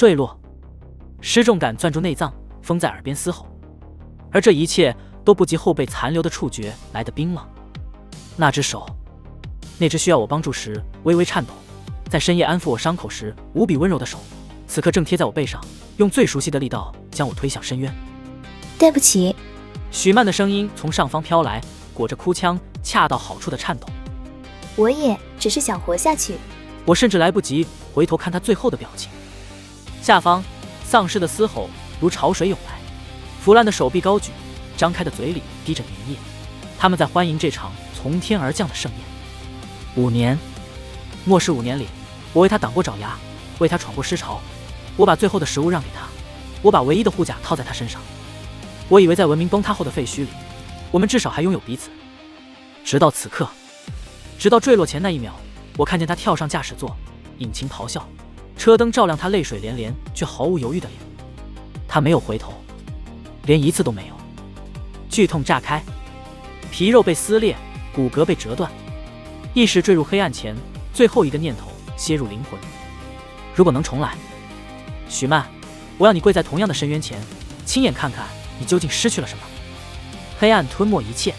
坠落，失重感攥住内脏，风在耳边嘶吼，而这一切都不及后背残留的触觉来得冰冷。那只手，那只需要我帮助时微微颤抖，在深夜安抚我伤口时无比温柔的手，此刻正贴在我背上，用最熟悉的力道将我推向深渊。对不起。许曼的声音从上方飘来，裹着哭腔，恰到好处的颤抖。我也只是想活下去。我甚至来不及回头看他最后的表情。下方，丧尸的嘶吼如潮水涌来，腐烂的手臂高举，张开的嘴里滴着粘液，他们在欢迎这场从天而降的盛宴。5年，末世5年里，我为他挡过爪牙，为他闯过尸潮，我把最后的食物让给他，我把唯一的护甲套在他身上。我以为在文明崩塌后的废墟里，我们至少还拥有彼此。直到此刻，直到坠落前那一秒，我看见他跳上驾驶座，引擎咆哮，车灯照亮他泪水连连却毫无犹豫的脸。他没有回头，连一次都没有。剧痛炸开，皮肉被撕裂，骨骼被折断，意识坠入黑暗前，最后一个念头楔入灵魂。如果能重来，许曼，我要你跪在同样的深渊前，亲眼看看你究竟失去了什么。黑暗吞没一切，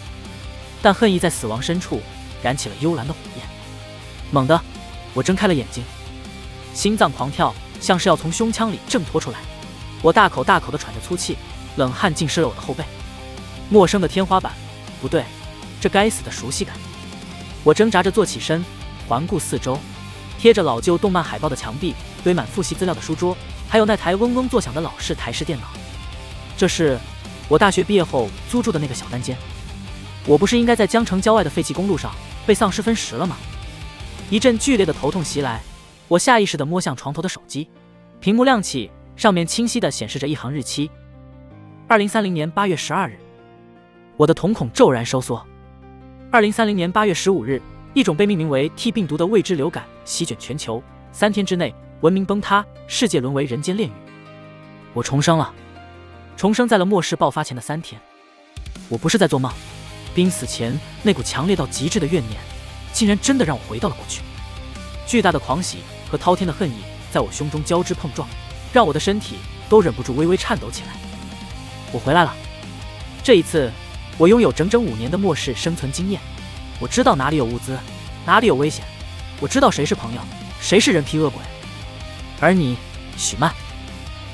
但恨意在死亡深处燃起了幽蓝的火焰。猛地，我睁开了眼睛，心脏狂跳，像是要从胸腔里挣脱出来。我大口大口地喘着粗气，冷汗浸湿了我的后背。陌生的天花板，不对，这该死的熟悉感。我挣扎着坐起身，环顾四周，贴着老旧动漫海报的墙壁，堆满复习资料的书桌，还有那台嗡嗡作响的老式台式电脑。这是我大学毕业后租住的那个小单间。我不是应该在江城郊外的废弃公路上被丧尸分食了吗？一阵剧烈的头痛袭来，我下意识地摸向床头的手机，屏幕亮起，上面清晰地显示着一行日期：2030年8月12日。我的瞳孔骤然收缩。2030年8月15日，一种被命名为 T 病毒的未知流感席卷全球，3天之内文明崩塌，世界沦为人间炼狱。我重生了，重生在了末世爆发前的3天。我不是在做梦，濒死前那股强烈到极致的怨念，竟然真的让我回到了过去。巨大的狂喜和滔天的恨意在我胸中交织碰撞，让我的身体都忍不住微微颤抖起来。我回来了，这一次我拥有整整5年的末世生存经验。我知道哪里有物资，哪里有危险，我知道谁是朋友，谁是人皮恶鬼。而你，许曼。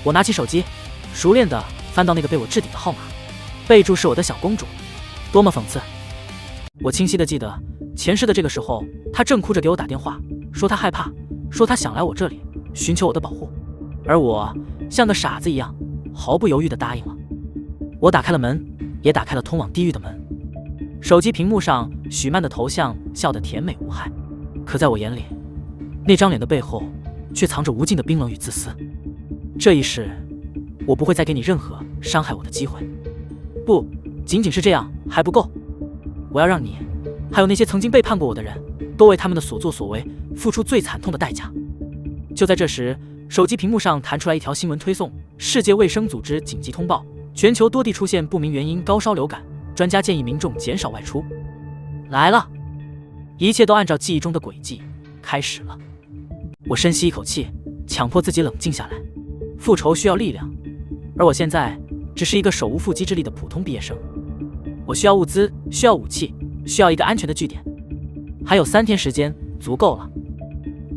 我拿起手机，熟练地翻到那个被我置顶的号码，备注是我的小公主。多么讽刺！我清晰地记得，前世的这个时候，她正哭着给我打电话，说她害怕，说她想来我这里寻求我的保护，而我像个傻子一样，毫不犹豫地答应了。我打开了门，也打开了通往地狱的门。手机屏幕上许曼的头像笑得甜美无害，可在我眼里，那张脸的背后却藏着无尽的冰冷与自私。这一世，我不会再给你任何伤害我的机会。不仅仅是这样还不够，我要让你，还有那些曾经背叛过我的人，都为他们的所作所为付出最惨痛的代价。就在这时，手机屏幕上弹出来一条新闻推送：世界卫生组织紧急通报，全球多地出现不明原因高烧流感，专家建议民众减少外出。来了，一切都按照记忆中的轨迹开始了。我深吸一口气，强迫自己冷静下来。复仇需要力量，而我现在只是一个手无缚鸡之力的普通毕业生。我需要物资，需要武器，需要一个安全的据点。还有3天时间，足够了。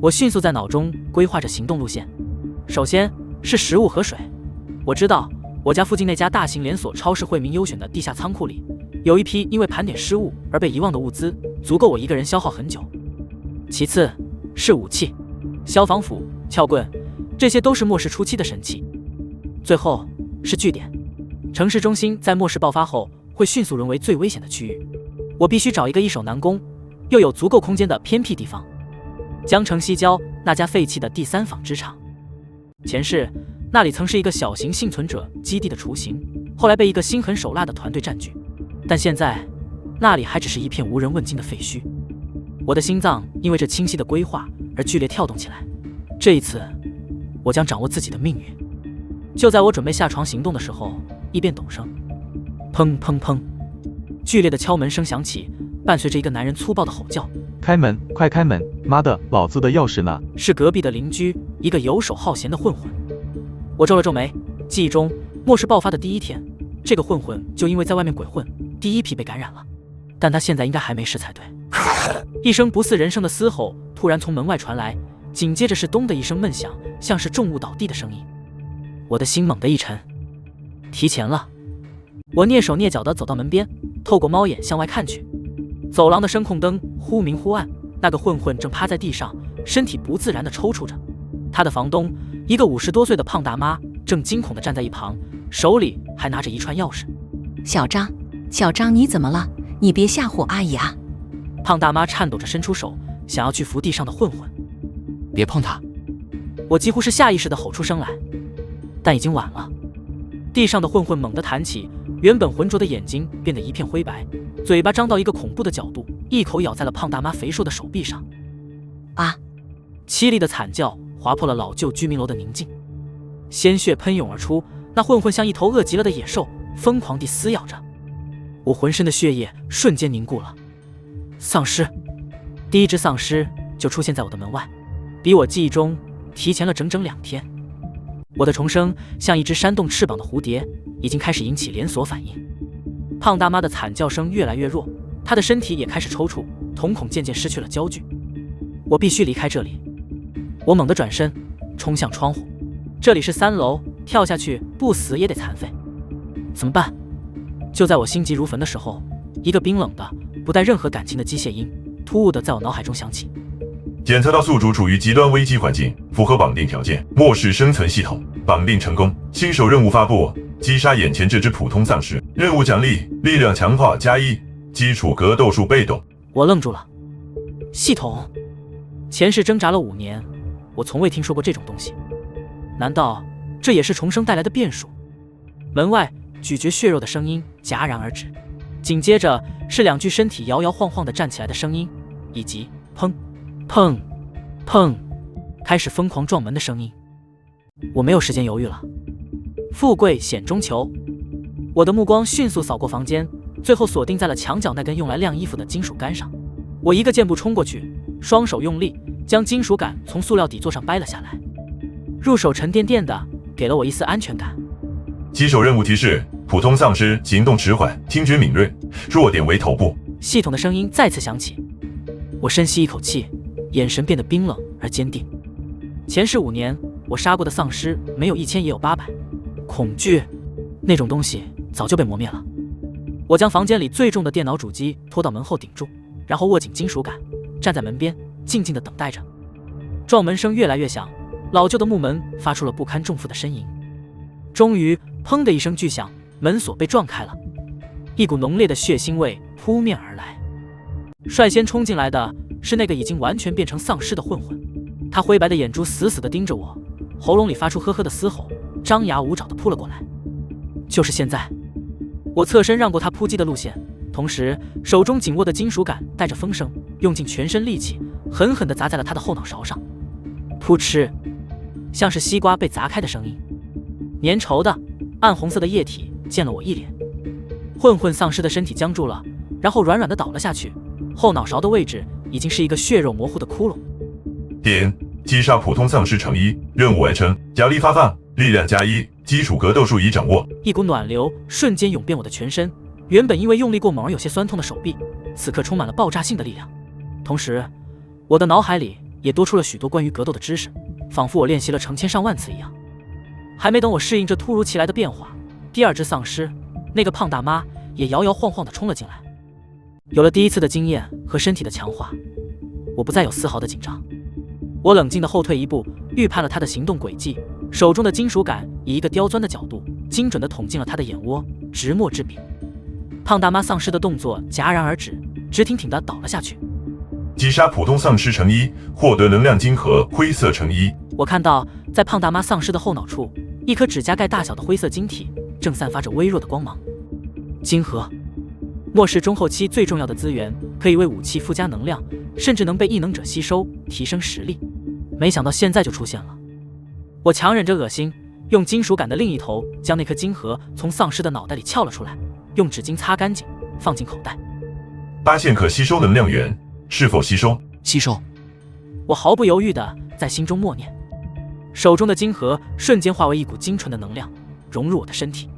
我迅速在脑中规划着行动路线。首先是食物和水。我知道我家附近那家大型连锁超市惠民优选的地下仓库里，有一批因为盘点失误而被遗忘的物资，足够我一个人消耗很久。其次是武器，消防斧、撬棍，这些都是末世初期的神器。最后是据点，城市中心在末世爆发后会迅速沦为最危险的区域。我必须找一个易守难攻，又有足够空间的偏僻地方。江城西郊那家废弃的第3纺织厂，前世那里曾是一个小型幸存者基地的雏形，后来被一个心狠手辣的团队占据，但现在那里还只是一片无人问津的废墟。我的心脏因为这清晰的规划而剧烈跳动起来。这一次，我将掌握自己的命运。就在我准备下床行动的时候，一遍陡声，砰砰砰，剧烈的敲门声响起，伴随着一个男人粗暴的吼叫：“开门，快开门！妈的，老子的钥匙呢？”是隔壁的邻居，一个游手好闲的混混。我皱了皱眉，记忆中末世爆发的第一天，这个混混就因为在外面鬼混，第一批被感染了，但他现在应该还没事才对。一声不似人声的嘶吼突然从门外传来，紧接着是咚的一声闷响，像是重物倒地的声音。我的心猛地一沉，提前了。我蹑手蹑脚地走到门边，透过猫眼向外看去，走廊的声控灯忽明忽暗，那个混混正趴在地上，身体不自然地抽搐着。他的房东，一个50多岁的胖大妈，正惊恐地站在一旁，手里还拿着一串钥匙。小张，小张，你怎么了？你别吓唬阿姨啊！胖大妈颤抖着伸出手，想要去扶地上的混混。别碰他！我几乎是下意识地吼出声来，但已经晚了。地上的混混猛地弹起，原本浑浊的眼睛变得一片灰白，嘴巴张到一个恐怖的角度，一口咬在了胖大妈肥硕的手臂上。啊！凄厉的惨叫划破了老旧居民楼的宁静，鲜血喷涌而出，那混混像一头饿极了的野兽，疯狂地撕咬着。我浑身的血液瞬间凝固了。丧尸，第一只丧尸就出现在我的门外，比我记忆中提前了整整2天。我的重生像一只扇动翅膀的蝴蝶，已经开始引起连锁反应。胖大妈的惨叫声越来越弱，她的身体也开始抽搐，瞳孔渐渐失去了焦距。我必须离开这里。我猛地转身，冲向窗户。这里是3楼，跳下去不死也得残废。怎么办？就在我心急如焚的时候，一个冰冷的、不带任何感情的机械音突兀地在我脑海中响起。检测到宿主处于极端危机环境，符合绑定条件，末世生存系统绑定成功。新手任务发布：击杀眼前这只普通丧尸。任务奖励：力量强化+1，基础格斗术被动。我愣住了。系统？前世挣扎了5年，我从未听说过这种东西。难道这也是重生带来的变数？门外咀嚼血肉的声音戛然而止，紧接着是2具身体摇摇晃晃地站起来的声音，以及砰砰砰开始疯狂撞门的声音。我没有时间犹豫了，富贵险中求。我的目光迅速扫过房间，最后锁定在了墙角那根用来晾衣服的金属杆上。我一个箭步冲过去，双手用力将金属杆从塑料底座上掰了下来。入手沉甸甸的，给了我一丝安全感。起手任务提示：普通丧尸行动迟缓，听觉敏锐，弱点为头部。系统的声音再次响起。我深吸一口气，眼神变得冰冷而坚定。前世5年，我杀过的丧尸没有1000也有800。恐惧那种东西早就被磨灭了。我将房间里最重的电脑主机拖到门后顶住，然后握紧金属杆，站在门边静静地等待着。撞门声越来越响，老旧的木门发出了不堪重负的呻吟。终于砰的一声巨响，门锁被撞开了，一股浓烈的血腥味扑面而来。率先冲进来的是那个已经完全变成丧尸的混混，他灰白的眼珠死死地盯着我，喉咙里发出呵呵的嘶吼，张牙舞爪地扑了过来。就是现在，我侧身让过他扑击的路线，同时手中紧握的金属杆带着风声，用尽全身力气狠狠地砸在了他的后脑勺上。噗嗤，像是西瓜被砸开的声音。粘稠的暗红色的液体溅了我一脸。混混丧尸的身体僵住了，然后软软地倒了下去，后脑勺的位置已经是一个血肉模糊的窟窿。点击杀普通丧尸成1，任务完成，奖励发放：力量+1，基础格斗术已掌握。一股暖流瞬间涌遍我的全身，原本因为用力过猛而有些酸痛的手臂，此刻充满了爆炸性的力量。同时，我的脑海里也多出了许多关于格斗的知识，仿佛我练习了成千上万次一样。还没等我适应这突如其来的变化，第2只丧尸，那个胖大妈也摇摇晃晃地冲了进来。有了第一次的经验和身体的强化，我不再有丝毫的紧张。我冷静地后退一步，预判了他的行动轨迹，手中的金属杆以一个刁钻的角度，精准地捅进了他的眼窝，直没至彼。胖大妈丧尸的动作戛然而止，直挺挺地倒了下去。击杀普通丧尸成1，获得能量晶核灰色成1。我看到在胖大妈丧尸的后脑处，一颗指甲盖大小的灰色晶体正散发着微弱的光芒。晶核，末世中后期最重要的资源，可以为武器附加能量，甚至能被异能者吸收，提升实力。没想到现在就出现了。我强忍着恶心，用金属杆的另一头将那颗晶核从丧尸的脑袋里撬了出来，用纸巾擦干净，放进口袋。发现可吸收能量源，是否吸收？吸收。我毫不犹豫地在心中默念。手中的金河瞬间化为一股精纯的能量，融入我的身体。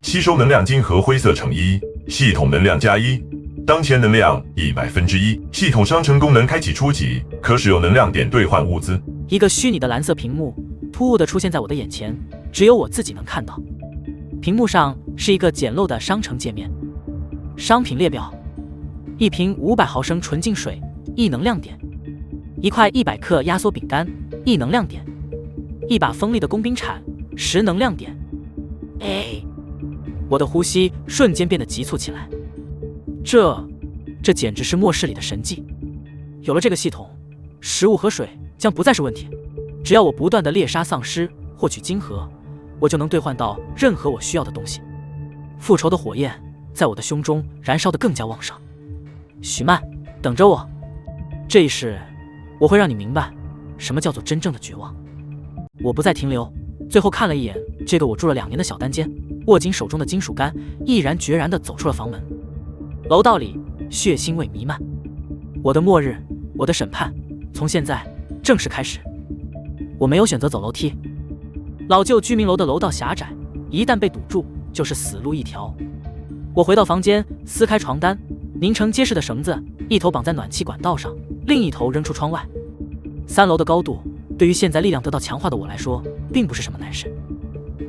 吸收能量金河灰色乘1，系统能量+1，当前能量100%，系统商城功能开启初级，可使用能量点兑换物资。一个虚拟的蓝色屏幕突兀地出现在我的眼前，只有我自己能看到。屏幕上是一个简陋的商城界面，商品列表：一瓶500毫升纯净水，1能量点；一块100克压缩饼干，1能量点；一把锋利的工兵铲，10能量点。我的呼吸瞬间变得急促起来。这简直是末世里的神迹！有了这个系统，食物和水将不再是问题。只要我不断地猎杀丧尸，获取金河，我就能兑换到任何我需要的东西。复仇的火焰在我的胸中燃烧得更加旺盛。许曼，等着我！这一世，我会让你明白什么叫做真正的绝望。我不再停留，最后看了一眼这个我住了2年的小单间，握紧手中的金属杆，毅然决然地走出了房门。楼道里血腥味弥漫。我的末日，我的审判，从现在正式开始。我没有选择走楼梯。老旧居民楼的楼道狭窄，一旦被堵住，就是死路一条。我回到房间，撕开床单，拧成结实的绳子，一头绑在暖气管道上，另一头扔出窗外。3楼的高度，对于现在力量得到强化的我来说，并不是什么难事。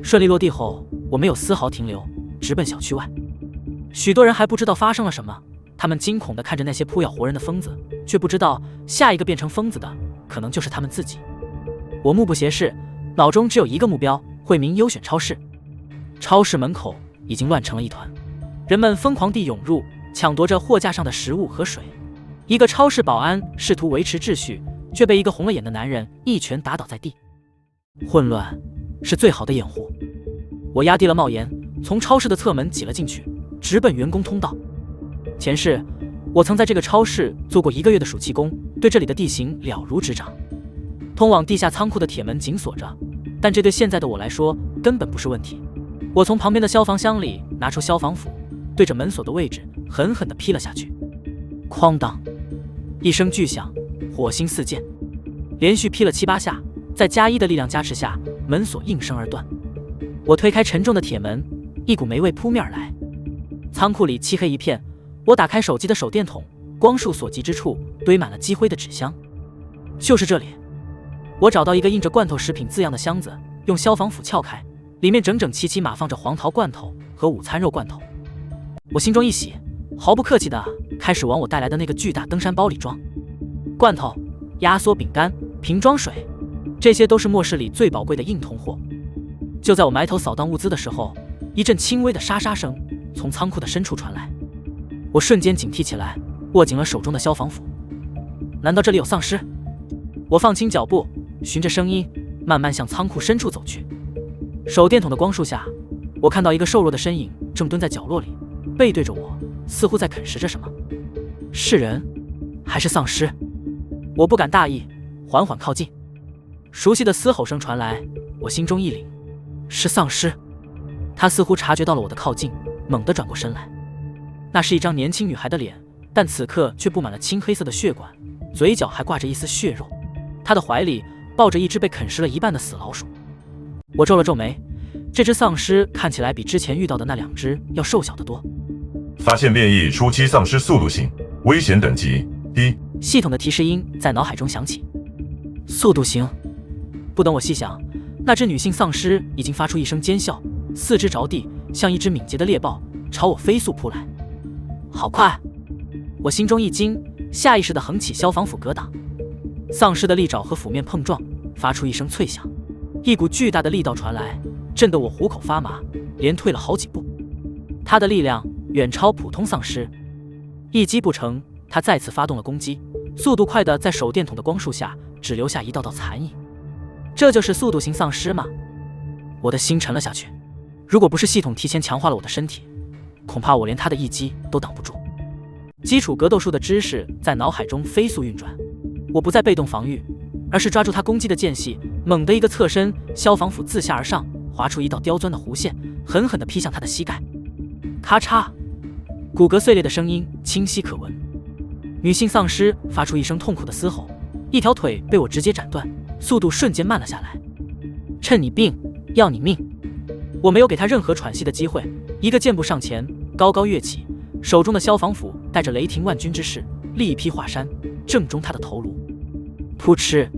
顺利落地后，我没有丝毫停留，直奔小区外。许多人还不知道发生了什么，他们惊恐地看着那些扑咬活人的疯子，却不知道下一个变成疯子的可能就是他们自己。我目不斜视，脑中只有一个目标：惠民优选超市。超市门口已经乱成了一团，人们疯狂地涌入，抢夺着货架上的食物和水。一个超市保安试图维持秩序，却被一个红了眼的男人一拳打倒在地。混乱是最好的掩护。我压低了帽檐，从超市的侧门挤了进去，直奔员工通道。前世，我曾在这个超市做过1个月的暑期工，对这里的地形了如指掌。通往地下仓库的铁门紧锁着，但这对现在的我来说根本不是问题。我从旁边的消防箱里拿出消防斧，对着门锁的位置狠狠地劈了下去。哐当一声巨响，火星四溅，连续劈了7、8下，在+1的力量加持下，门锁应声而断。我推开沉重的铁门，一股霉味扑面而来。仓库里漆黑一片，我打开手机的手电筒，光束所及之处堆满了积灰的纸箱。就是这里，我找到一个印着罐头食品字样的箱子，用消防斧撬开，里面整整齐齐码放着黄桃罐头和午餐肉罐头。我心中一喜，毫不客气地开始往我带来的那个巨大登山包里装罐头、压缩饼干、瓶装水，这些都是末世里最宝贵的硬通货。就在我埋头扫荡物资的时候，一阵轻微的沙沙声从仓库的深处传来。我瞬间警惕起来，握紧了手中的消防斧。难道这里有丧尸？我放轻脚步，循着声音慢慢向仓库深处走去。手电筒的光束下，我看到一个瘦弱的身影正蹲在角落里，背对着我，似乎在啃食着什么。是人还是丧尸？我不敢大意，缓缓靠近。熟悉的嘶吼声传来，我心中一凛，是丧尸。他似乎察觉到了我的靠近，猛地转过身来。那是一张年轻女孩的脸，但此刻却布满了青黑色的血管，嘴角还挂着一丝血肉。她的怀里抱着一只被啃食了一半的死老鼠。我皱了皱眉，这只丧尸看起来比之前遇到的那2只要瘦小得多。发现变异初期丧尸速度型，危险等级低。系统的提示音在脑海中响起。速度型。不等我细想，那只女性丧尸已经发出一声尖啸，四肢着地，像一只敏捷的猎豹朝我飞速扑来。好快！我心中一惊，下意识地横起消防斧格挡。丧尸的利爪和斧面碰撞，发出一声脆响，一股巨大的力道传来，震得我虎口发麻，连退了好几步。他的力量远超普通丧尸，一击不成，他再次发动了攻击，速度快的在手电筒的光束下只留下一道道残影。这就是速度型丧尸吗？我的心沉了下去。如果不是系统提前强化了我的身体，恐怕我连他的一击都挡不住。基础格斗术的知识在脑海中飞速运转，我不再被动防御，而是抓住他攻击的间隙，猛地一个侧身，消防斧自下而上，划出一道刁钻的弧线，狠狠地劈向他的膝盖。咔嚓，骨骼碎裂的声音清晰可闻。女性丧尸发出一声痛苦的嘶吼，一条腿被我直接斩断，速度瞬间慢了下来。趁你病，要你命！我没有给他任何喘息的机会，一个箭步上前，高高跃起，手中的消防斧带着雷霆万钧之势，力劈华山，正中他的头颅。噗嗤，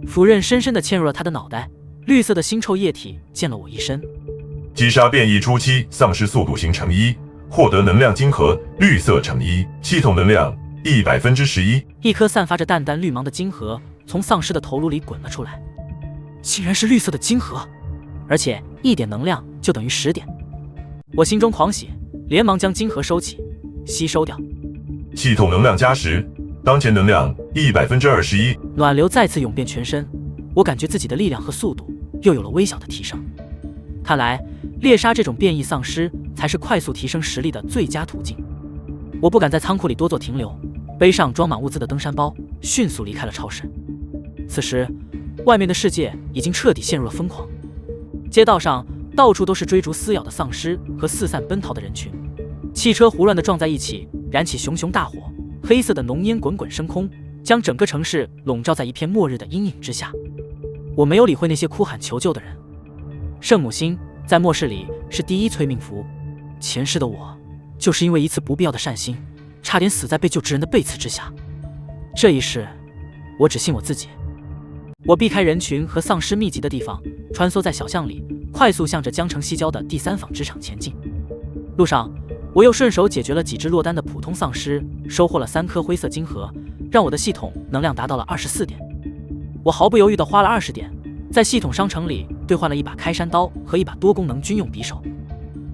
斧刃深深地嵌入了他的脑袋，绿色的腥臭液体溅了我一身。击杀变异初期丧尸速度型乘1，获得能量晶核绿色乘1，系统能量111%。一颗散发着淡淡绿芒的晶核从丧尸的头颅里滚了出来，竟然是绿色的晶核，而且1点能量就等于10点。我心中狂喜，连忙将晶核收起，吸收掉。系统能量加10，当前能量121%。暖流再次涌遍全身，我感觉自己的力量和速度又有了微小的提升。看来猎杀这种变异丧尸才是快速提升实力的最佳途径。我不敢在仓库里多做停留，背上装满物资的登山包，迅速离开了超市。此时，外面的世界已经彻底陷入了疯狂。街道上到处都是追逐撕咬的丧尸和四散奔逃的人群，汽车胡乱地撞在一起，燃起熊熊大火，黑色的浓烟滚滚升空，将整个城市笼罩在一片末日的阴影之下。我没有理会那些哭喊求救的人。圣母心在末世里是第一催命符，前世的我就是因为一次不必要的善心，差点死在被救之人的背刺之下。这一世，我只信我自己。我避开人群和丧尸密集的地方，穿梭在小巷里，快速向着江城西郊的第3纺织厂前进。路上，我又顺手解决了几只落单的普通丧尸，收获了3颗灰色晶核，让我的系统能量达到了24点。我毫不犹豫地花了20点，在系统商城里兑换了一把开山刀和一把多功能军用匕首。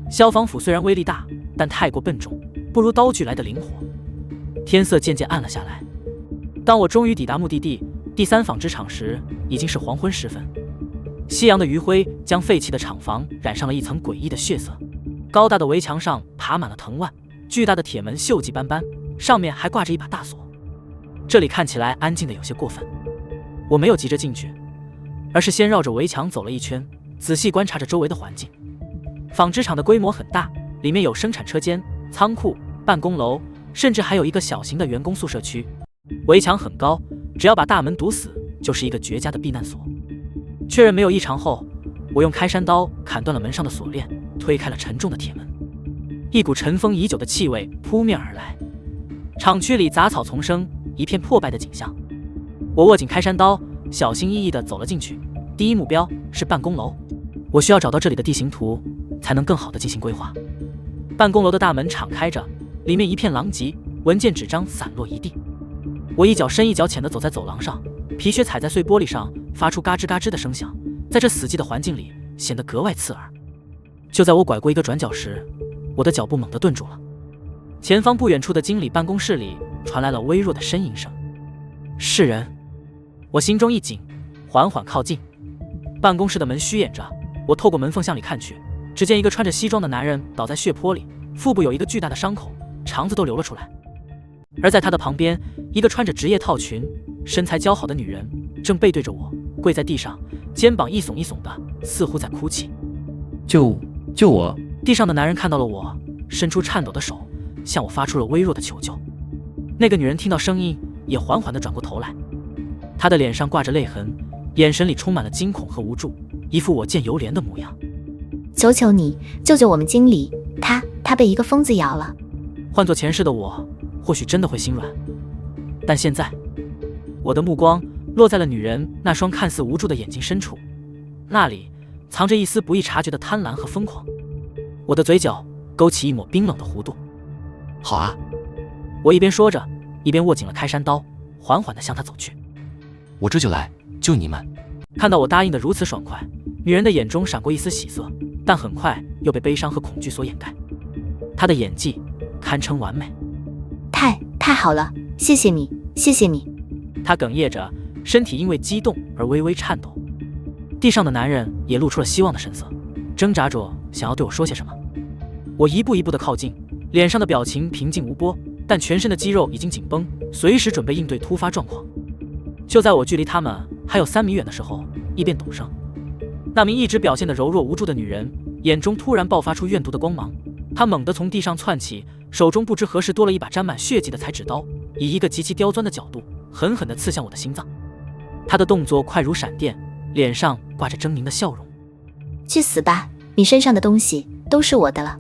消防斧虽然威力大，但太过笨重，不如刀具来的灵活。天色渐渐暗了下来，当我终于抵达目的地第3纺织厂时，已经是黄昏时分。夕阳的余晖将废弃的厂房染上了一层诡异的血色，高大的围墙上爬满了藤蔓，巨大的铁门锈迹斑斑，上面还挂着一把大锁。这里看起来安静的有些过分。我没有急着进去，而是先绕着围墙走了一圈，仔细观察着周围的环境。纺织厂的规模很大，里面有生产车间、仓库、办公楼，甚至还有一个小型的员工宿舍区。围墙很高，只要把大门堵死，就是一个绝佳的避难所。确认没有异常后，我用开山刀砍断了门上的锁链，推开了沉重的铁门。一股尘封已久的气味扑面而来，厂区里杂草丛生，一片破败的景象。我握紧开山刀，小心翼翼地走了进去。第一目标是办公楼，我需要找到这里的地形图，才能更好地进行规划。办公楼的大门敞开着，里面一片狼藉，文件纸张散落一地。我一脚深一脚浅地走在走廊上，皮靴踩在碎玻璃上，发出嘎吱嘎吱的声响，在这死寂的环境里显得格外刺耳。就在我拐过一个转角时，我的脚步猛地顿住了。前方不远处的经理办公室里传来了微弱的呻吟声。是人！我心中一紧，缓缓靠近。办公室的门虚掩着，我透过门缝向里看去，只见一个穿着西装的男人倒在血泊里，腹部有一个巨大的伤口，肠子都流了出来。而在他的旁边，一个穿着职业套裙、身材姣好的女人正背对着我，跪在地上，肩膀一耸一耸的，似乎在哭泣。救我！地上的男人看到了我，伸出颤抖的手，向我发出了微弱的求救。那个女人听到声音，也缓缓地转过头来，她的脸上挂着泪痕，眼神里充满了惊恐和无助，一副我见犹怜的模样。求求你，救救我们经理，他被一个疯子咬了。换做前世的我，或许真的会心软，但现在，我的目光落在了女人那双看似无助的眼睛深处，那里藏着一丝不易察觉的贪婪和疯狂。我的嘴角勾起一抹冰冷的弧度。好啊！我一边说着，一边握紧了开山刀，缓缓地向她走去。我这就来救你们。看到我答应得如此爽快，女人的眼中闪过一丝喜色，但很快又被悲伤和恐惧所掩盖。她的演技堪称完美。太好了，谢谢你，谢谢你。她哽咽着，身体因为激动而微微颤抖。地上的男人也露出了希望的神色，挣扎着想要对我说些什么。我一步一步地靠近，脸上的表情平静无波，但全身的肌肉已经紧绷，随时准备应对突发状况。就在我距离他们还有3米远的时候，异变陡生。那名一直表现得柔弱无助的女人眼中突然爆发出怨毒的光芒，她猛地从地上窜起，手中不知何时多了一把沾满血迹的裁纸刀，以一个极其刁钻的角度狠狠地刺向我的心脏。他的动作快如闪电，脸上挂着狰狞的笑容。去死吧，你身上的东西都是我的了。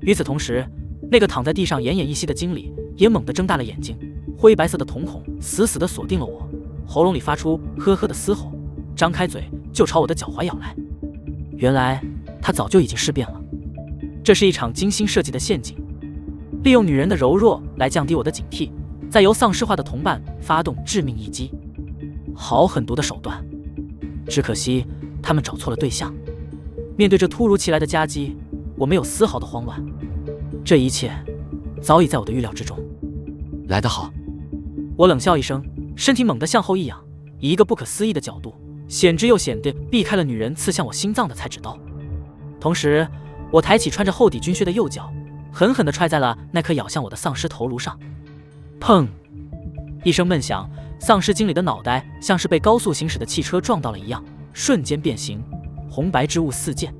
与此同时，那个躺在地上奄奄一息的经理也猛地睁大了眼睛，灰白色的瞳孔死死地锁定了我，喉咙里发出呵呵的嘶吼，张开嘴就朝我的脚踝咬来。原来他早就已经尸变了，这是一场精心设计的陷阱，利用女人的柔弱来降低我的警惕，再由丧尸化的同伴发动致命一击。好狠毒的手段，只可惜他们找错了对象。面对这突如其来的夹击，我没有丝毫的慌乱，这一切早已在我的预料之中。来得好。我冷笑一声，身体猛地向后一仰，以一个不可思议的角度，险之又险地避开了女人刺向我心脏的裁纸刀。同时，我抬起穿着厚底军靴的右脚，狠狠地踹在了那颗咬向我的丧尸头颅上。砰！一声闷响，丧尸经理的脑袋像是被高速行驶的汽车撞到了一样，瞬间变形，红白之物四溅。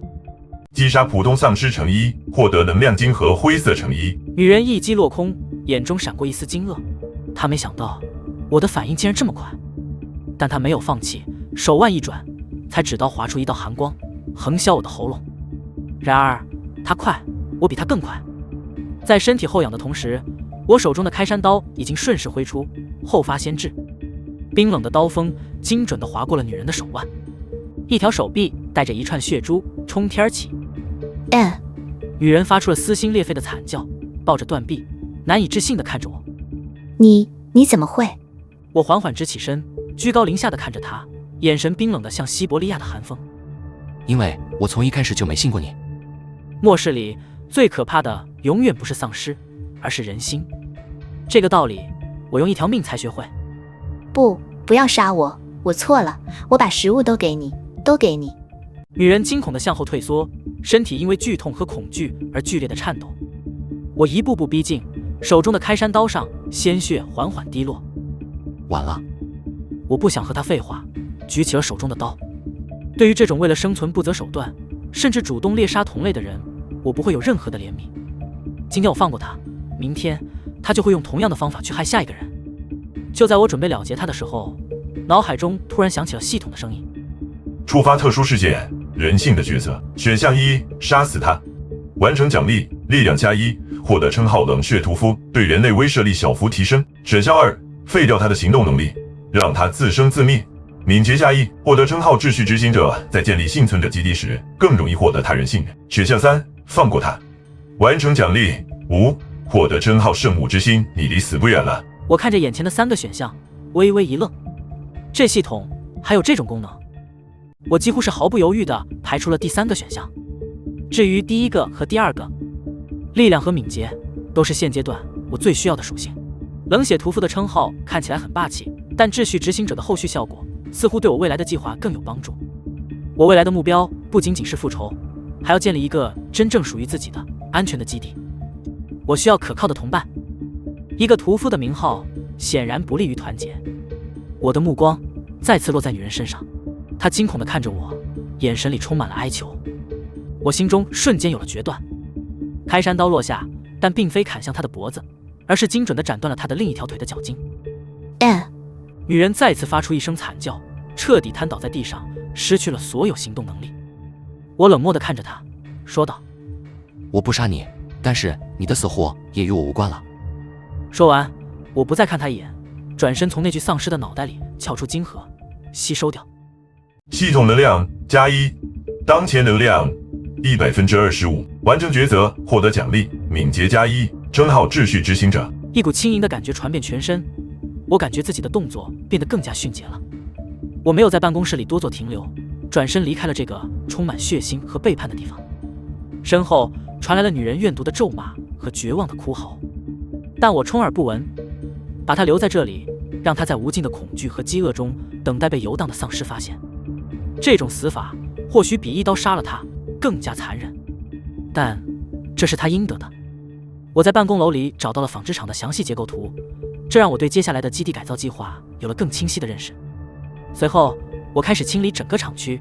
击杀普通丧尸乘1，获得能量晶和灰色乘1。女人一击落空，眼中闪过一丝惊愕。她没想到我的反应竟然这么快，但她没有放弃，手腕一转，才指刀划出一道寒光，横削我的喉咙。然而她快，我比她更快。在身体后仰的同时，我手中的开山刀已经顺势挥出，后发先至，冰冷的刀锋精准地划过了女人的手腕，一条手臂带着一串血珠冲天起。女人发出了撕心裂肺的惨叫，抱着断臂，难以置信地看着我。你怎么会？我缓缓直起身，居高临下地看着她，眼神冰冷得像西伯利亚的寒风。因为我从一开始就没信过你。末世里最可怕的永远不是丧尸，而是人心。这个道理，我用一条命才学会。不要杀我，我错了，我把食物都给你。女人惊恐地向后退缩，身体因为剧痛和恐惧而剧烈的颤抖。我一步步逼近，手中的开山刀上鲜血缓缓滴落。晚了。我不想和她废话，举起了手中的刀。对于这种为了生存不择手段，甚至主动猎杀同类的人，我不会有任何的怜悯。今天我放过他，明天他就会用同样的方法去害下一个人。就在我准备了结他的时候，脑海中突然响起了系统的声音：触发特殊事件，人性的角色。选项1，杀死他，完成奖励，力量+1，获得称号冷血屠夫，对人类威慑力小幅提升。选项2，废掉他的行动能力，让他自生自灭，敏捷+1，获得称号秩序执行者，在建立幸存者基地时更容易获得他人信任。选项3，放过他，完成奖励5，获得称号圣母之心，你离死不远了。我看着眼前的3个选项，微微一愣，这系统还有这种功能？我几乎是毫不犹豫地排除了第3个选项。至于第1个和第2个，力量和敏捷都是现阶段我最需要的属性。冷血屠夫的称号看起来很霸气，但秩序执行者的后续效果似乎对我未来的计划更有帮助。我未来的目标不仅仅是复仇，还要建立一个真正属于自己的安全的基地。我需要可靠的同伴。一个屠夫的名号显然不利于团结。我的目光再次落在女人身上，她惊恐地看着我，眼神里充满了哀求。我心中瞬间有了决断，开山刀落下，但并非砍向她的脖子，而是精准地斩断了她的另一条腿的脚筋。女人再次发出一声惨叫，彻底瘫倒在地上，失去了所有行动能力。我冷漠地看着她，说道：我不杀你，但是你的死活也与我无关了。说完，我不再看她一眼，转身从那具丧尸的脑袋里撬出晶核，吸收掉。系统能量+1，当前能量125%，完成抉择，获得奖励，敏捷+1，称号秩序执行者。一股轻盈的感觉传遍全身，我感觉自己的动作变得更加迅捷了。我没有在办公室里多做停留，转身离开了这个充满血腥和背叛的地方。身后传来了女人怨毒的咒骂和绝望的哭嚎，但我充耳不闻，把她留在这里，让她在无尽的恐惧和饥饿中等待被游荡的丧尸发现。这种死法或许比一刀杀了她更加残忍，但这是她应得的。我在办公楼里找到了纺织厂的详细结构图，这让我对接下来的基地改造计划有了更清晰的认识。随后，我开始清理整个厂区。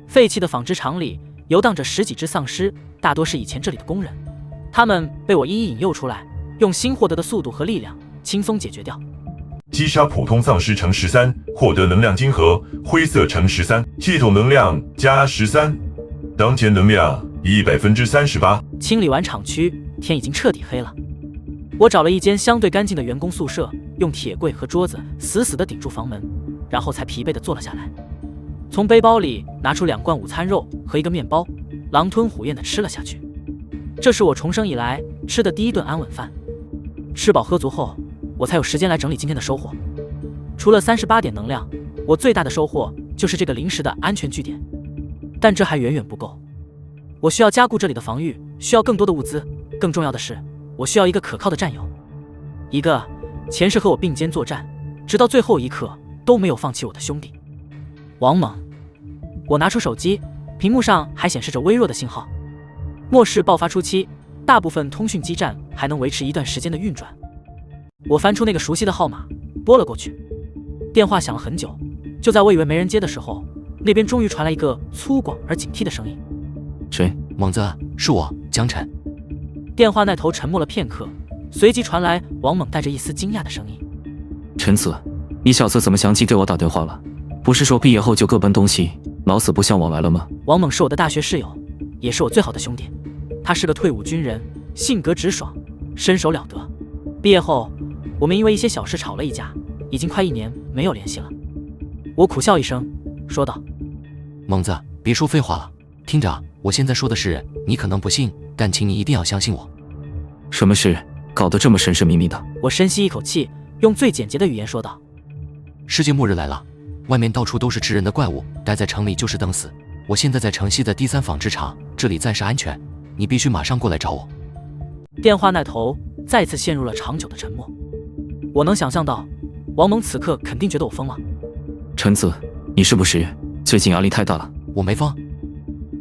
废弃的纺织厂里游荡着10几只丧尸，大多是以前这里的工人。他们被我一一引诱出来，用新获得的速度和力量轻松解决掉。击杀普通丧尸乘13，获得能量金盒，灰色乘13，系统能量加13，当前能量138%。清理完厂区，天已经彻底黑了。我找了一间相对干净的员工宿舍，用铁柜和桌子死死地顶住房门，然后才疲惫地坐了下来。从背包里拿出2罐午餐肉和1个面包，狼吞虎咽地吃了下去。这是我重生以来吃的第1顿安稳饭。吃饱喝足后，我才有时间来整理今天的收获。除了38点能量，我最大的收获就是这个临时的安全据点。但这还远远不够，我需要加固这里的防御，需要更多的物资。更重要的是，我需要一个可靠的战友，一个前世和我并肩作战，直到最后一刻都没有放弃我的兄弟王猛。我拿出手机，屏幕上还显示着微弱的信号。末世爆发初期，大部分通讯基站还能维持一段时间的运转。我翻出那个熟悉的号码，拨了过去。电话响了很久，就在我以为没人接的时候，那边终于传来一个粗犷而警惕的声音：“谁？猛子，是我，江晨。”电话那头沉默了片刻，随即传来王猛带着一丝惊讶的声音：“陈子，你小子怎么相继给我打电话了？不是说毕业后就各奔东西，老死不相往来了吗？”王猛是我的大学室友，也是我最好的兄弟。他是个退伍军人，性格直爽，身手了得。毕业后，我们因为一些小事吵了一架，已经快1年没有联系了。我苦笑一声，说道：“猛子，别说废话了，听着，我现在说的是，你可能不信，但请你一定要相信我。”什么事搞得这么神神秘秘的？我深吸一口气，用最简洁的语言说道：“世界末日来了，外面到处都是吃人的怪物，待在城里就是等死。我现在在城西的第3纺织厂，这里暂时安全，你必须马上过来找我。”电话那头再次陷入了长久的沉默。我能想象到，王猛此刻肯定觉得我疯了。陈子，你是不是最近压力太大了？我没疯。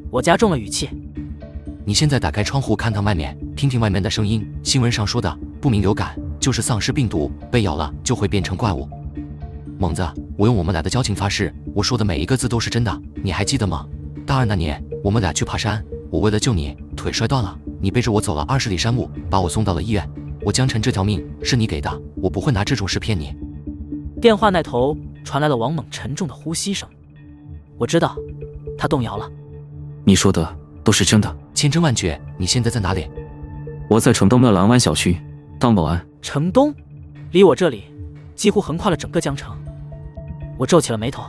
我加重了语气。你现在打开窗户看看外面，听听外面的声音。新闻上说的不明流感就是丧尸病毒，被咬了就会变成怪物。猛子，我用我们俩的交情发誓，我说的每一个字都是真的，你还记得吗？大2那年，我们俩去爬山，我为了救你，腿摔断了，你背着我走了20里山路，把我送到了医院。我江晨这条命是你给的，我不会拿这种事骗你。电话那头传来了王猛沉重的呼吸声。我知道，他动摇了。你说的都是真的？千真万确。你现在在哪里？我在城东的蓝湾小区当保安。城东？离我这里几乎横跨了整个江城。我皱起了眉头。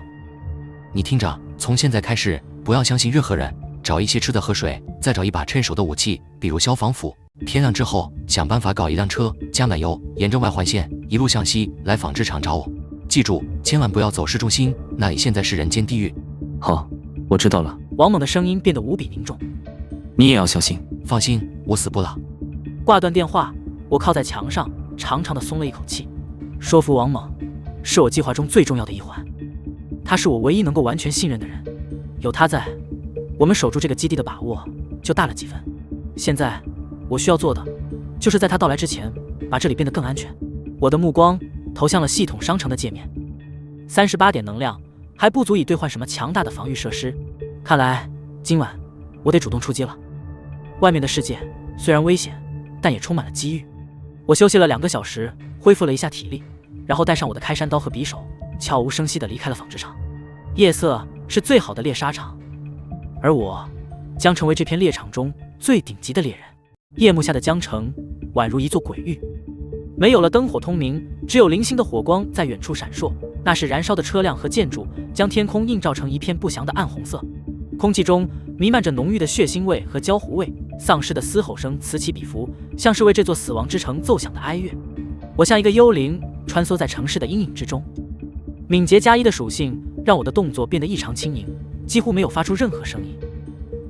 你听着，从现在开始，不要相信任何人，找一些吃的喝水，再找一把趁手的武器，比如消防斧。天亮之后，想办法搞一辆车，加满油，沿着外环线一路向西来纺织厂找我。记住，千万不要走市中心，那里现在是人间地狱。好，我知道了。王猛的声音变得无比凝重。你也要小心。放心，我死不了。挂断电话，我靠在墙上，长长的松了一口气。说服王猛是我计划中最重要的一环，他是我唯一能够完全信任的人。有他在，我们守住这个基地的把握就大了几分。现在我需要做的就是在他到来之前把这里变得更安全。我的目光投向了系统商城的界面，38点能量还不足以兑换什么强大的防御设施。看来今晚我得主动出击了。外面的世界虽然危险，但也充满了机遇。我休息了2个小时，恢复了一下体力，然后带上我的开山刀和匕首，悄无声息地离开了纺织厂。夜色是最好的猎杀场，而我将成为这片猎场中最顶级的猎人。夜幕下的江城宛如一座鬼域，没有了灯火通明，只有零星的火光在远处闪烁，那是燃烧的车辆和建筑，将天空映照成一片不祥的暗红色。空气中弥漫着浓郁的血腥味和焦糊味，丧尸的嘶吼声此起彼伏，像是为这座死亡之城奏响的哀乐。我像一个幽灵穿梭在城市的阴影之中。敏捷加1的属性让我的动作变得异常轻盈，几乎没有发出任何声音。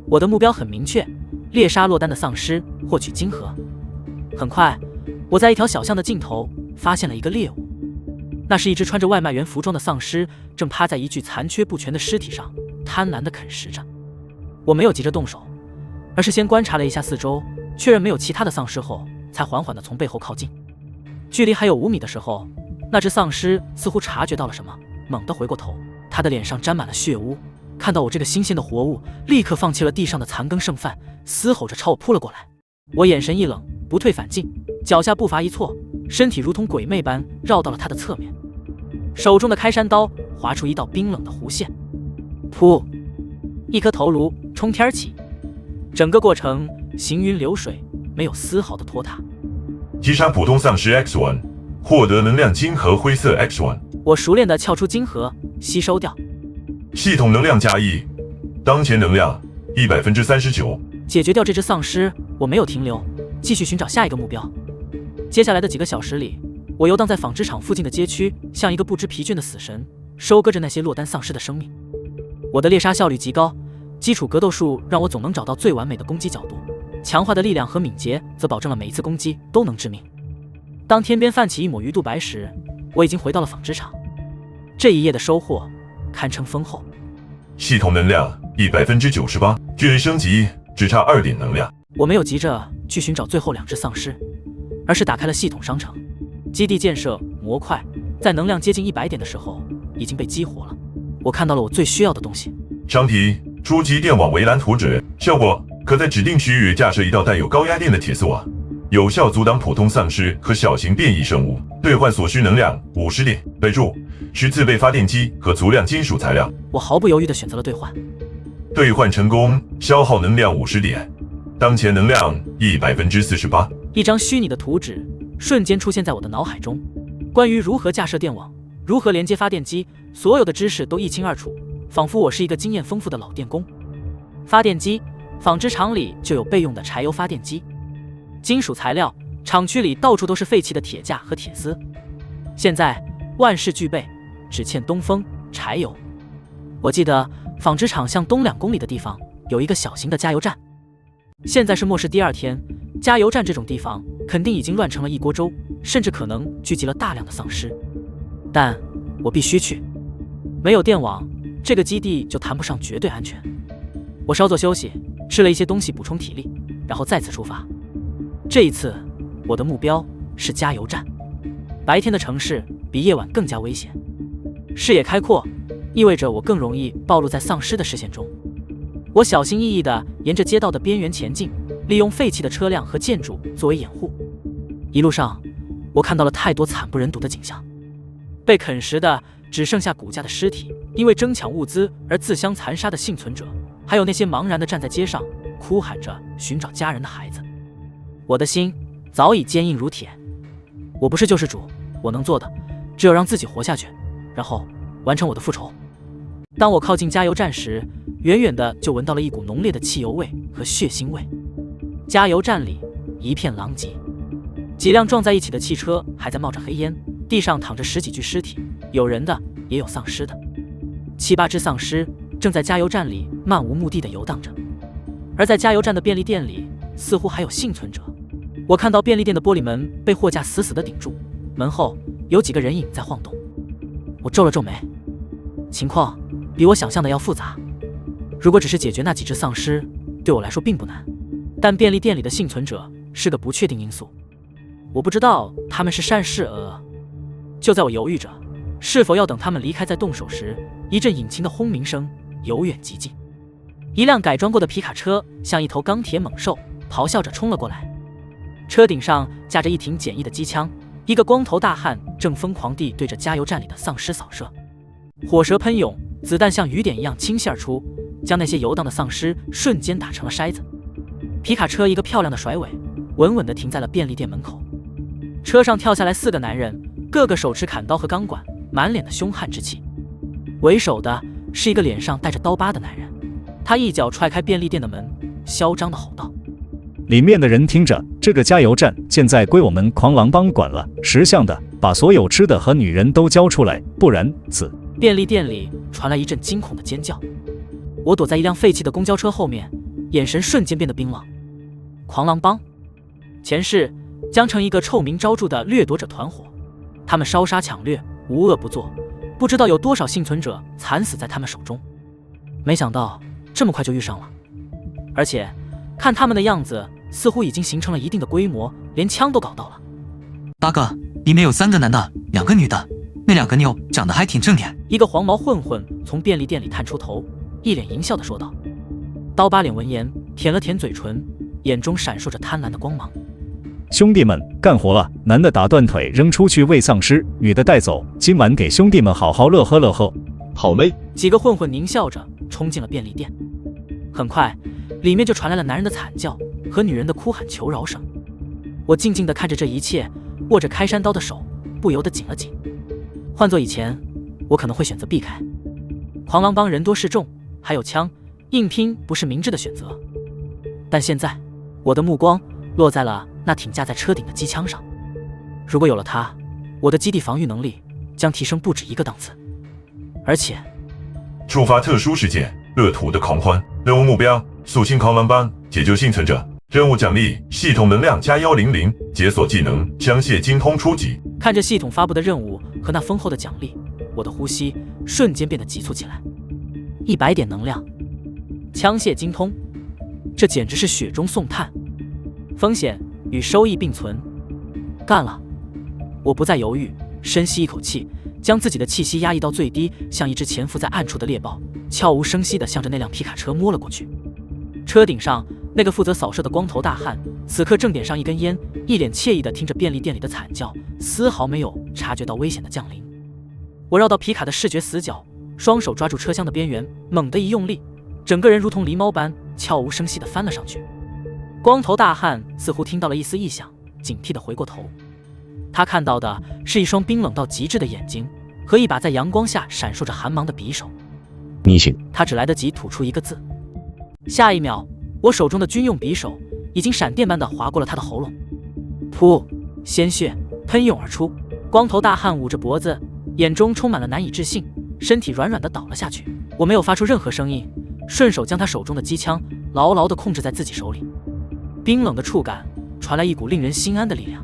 我的目标很明确，猎杀落单的丧尸，获取金盒。很快，我在一条小巷的尽头发现了一个猎物，那是一只穿着外卖员服装的丧尸，正趴在一具残缺不全的尸体上，贪婪地啃食着。我没有急着动手，而是先观察了一下四周，确认没有其他的丧尸后，才缓缓地从背后靠近。距离还有5米的时候，那只丧尸似乎察觉到了什么，猛地回过头，他的脸上沾满了血污。看到我这个新鲜的活物，立刻放弃了地上的残羹剩饭，嘶吼着朝我扑了过来。我眼神一冷，不退反进，脚下步伐一错，身体如同鬼魅般绕到了他的侧面。手中的开山刀划出一道冰冷的弧线，噗，一颗头颅冲天起，整个过程行云流水，没有丝毫的拖沓。击杀普通丧尸 X1， 获得能量晶核灰色 X1。我熟练地撬出晶核，吸收掉。系统能量加1，当前能量139%。解决掉这只丧尸，我没有停留，继续寻找下一个目标。接下来的几个小时里，我游荡在纺织厂附近的街区，像一个不知疲倦的死神，收割着那些落单丧尸的生命。我的猎杀效率极高，基础格斗术让我总能找到最完美的攻击角度，强化的力量和敏捷则保证了每一次攻击都能致命。当天边泛起一抹鱼肚白时，我已经回到了纺织厂。这一夜的收获堪称丰厚。系统能量198%，巨人升级只差2点能量。我没有急着去寻找最后2只丧尸，而是打开了系统商城。基地建设模块在能量接近100点的时候已经被激活了。我看到了我最需要的东西。商品：初级电网围栏图纸，效果可在指定区域架设一道带有高压电的铁丝网，有效阻挡普通丧尸和小型变异生物。兑换所需能量50点。备注：需自备发电机和足量金属材料。我毫不犹豫地选择了兑换。兑换成功，消耗能量50点，当前能量148%。一张虚拟的图纸瞬间出现在我的脑海中，关于如何架设电网、如何连接发电机，所有的知识都一清二楚，仿佛我是一个经验丰富的老电工。发电机，纺织厂里就有备用的柴油发电机。金属材料，厂区里到处都是废弃的铁架和铁丝。现在万事俱备，只欠东风、柴油。我记得纺织厂向东2公里的地方有一个小型的加油站。现在是末世第2天，加油站这种地方肯定已经乱成了一锅粥，甚至可能聚集了大量的丧尸。但我必须去，没有电网，这个基地就谈不上绝对安全。我稍作休息，吃了一些东西补充体力，然后再次出发。这一次，我的目标是加油站。白天的城市比夜晚更加危险，视野开阔意味着我更容易暴露在丧尸的视线中。我小心翼翼地沿着街道的边缘前进，利用废弃的车辆和建筑作为掩护。一路上，我看到了太多惨不忍睹的景象：被啃食的只剩下骨架的尸体，因为争抢物资而自相残杀的幸存者，还有那些茫然地站在街上哭喊着寻找家人的孩子。我的心早已坚硬如铁。我不是救世主，我能做的只有让自己活下去，然后完成我的复仇。当我靠近加油站时，远远的就闻到了一股浓烈的汽油味和血腥味。加油站里一片狼藉，几辆撞在一起的汽车还在冒着黑烟，地上躺着10几具尸体，有人的也有丧尸的。7、8只丧尸正在加油站里漫无目的地游荡着，而在加油站的便利店里似乎还有幸存者。我看到便利店的玻璃门被货架死死地顶住，门后有几个人影在晃动。我皱了皱眉，情况比我想象的要复杂。如果只是解决那几只丧尸，对我来说并不难，但便利店里的幸存者是个不确定因素。我不知道他们是善是恶。就在我犹豫着是否要等他们离开再动手时，一阵引擎的轰鸣声由远及近，一辆改装过的皮卡车像一头钢铁猛兽，咆哮着冲了过来。车顶上架着一挺简易的机枪，一个光头大汉正疯狂地对着加油站里的丧尸扫射，火舌喷涌，子弹像雨点一样倾泻而出，将那些游荡的丧尸瞬间打成了筛子。皮卡车一个漂亮的甩尾，稳稳地停在了便利店门口。车上跳下来4个男人，个个手持砍刀和钢管，满脸的凶悍之气。为首的是一个脸上带着刀疤的男人，他一脚踹开便利店的门，嚣张地吼道：里面的人听着，这个加油站现在归我们狂狼帮管了，识相的把所有吃的和女人都交出来，不然死！便利店里传来一阵惊恐的尖叫。我躲在一辆废弃的公交车后面，眼神瞬间变得冰冷。狂狼帮前世将成一个臭名昭著的掠夺者团伙，他们烧杀抢掠，无恶不作，不知道有多少幸存者惨死在他们手中。没想到这么快就遇上了，而且看他们的样子，似乎已经形成了一定的规模，连枪都搞到了。八哥，里面有3个男的，2个女的，那2个妞长得还挺正点。一个黄毛混混从便利店里探出头，一脸淫笑地说道。刀疤脸闻言舔了舔嘴唇，眼中闪烁着贪婪的光芒。兄弟们，干活了！男的打断腿扔出去喂丧尸，女的带走。今晚给兄弟们好好乐呵乐呵。好嘞！几个混混狞笑着冲进了便利店，很快，里面就传来了男人的惨叫和女人的哭喊求饶声。我静静地看着这一切，握着开山刀的手不由得紧了紧。换做以前，我可能会选择避开。狂狼帮人多势众，还有枪，硬拼不是明智的选择。但现在，我的目光落在了那挺架在车顶的机枪上。如果有了它，我的基地防御能力将提升不止一个档次。而且，触发特殊事件，恶徒的狂欢。任务目标：肃清狂狼帮，解救幸存者。任务奖励：系统能量加100，解锁技能枪械精通初级。看着系统发布的任务和那丰厚的奖励，我的呼吸瞬间变得急促起来。100点能量，枪械精通，这简直是雪中送炭。风险与收益并存，干了！我不再犹豫，深吸一口气，将自己的气息压抑到最低，像一只潜伏在暗处的猎豹，悄无声息地向着那辆皮卡车摸了过去。车顶上那个负责扫射的光头大汉，此刻正点上一根烟，一脸惬意地听着便利店里的惨叫，丝毫没有察觉到危险的降临。我绕到皮卡的视觉死角，双手抓住车厢的边缘，猛地一用力，整个人如同狸猫般悄无声息地翻了上去。光头大汉似乎听到了一丝异响，警惕地回过头。他看到的是一双冰冷到极致的眼睛和一把在阳光下闪烁着寒芒的匕首。你信？他只来得及吐出一个字。下一秒，我手中的军用匕首已经闪电般地划过了他的喉咙，噗，鲜血喷涌而出。光头大汉捂着脖子，眼中充满了难以置信，身体软软地倒了下去。我没有发出任何声音，顺手将他手中的机枪牢牢地控制在自己手里。冰冷的触感传来一股令人心安的力量。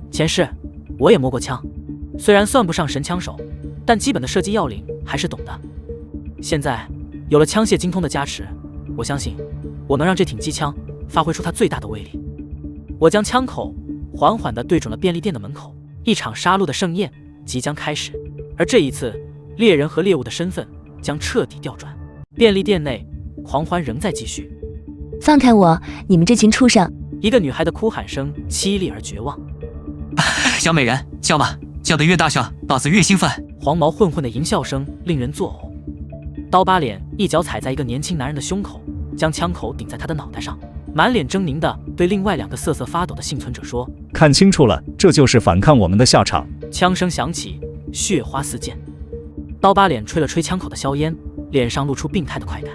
前世我也摸过枪，虽然算不上神枪手，但基本的射击要领还是懂的。现在有了枪械精通的加持，我相信我能让这挺机枪发挥出它最大的威力。我将枪口缓缓地对准了便利店的门口，一场杀戮的盛宴即将开始。而这一次，猎人和猎物的身份将彻底调转。便利店内，狂欢仍在继续。放开我，你们这群畜生！一个女孩的哭喊声凄厉而绝望。小美人，叫吧，叫得越大声，老子越兴奋。黄毛混混的淫笑声令人作呕。刀疤脸一脚踩在一个年轻男人的胸口，将枪口顶在他的脑袋上，满脸狰狞地对另外2个瑟瑟发抖的幸存者说：“看清楚了，这就是反抗我们的下场。”枪声响起，血花四溅。刀疤脸吹了吹枪口的硝烟，脸上露出病态的快感。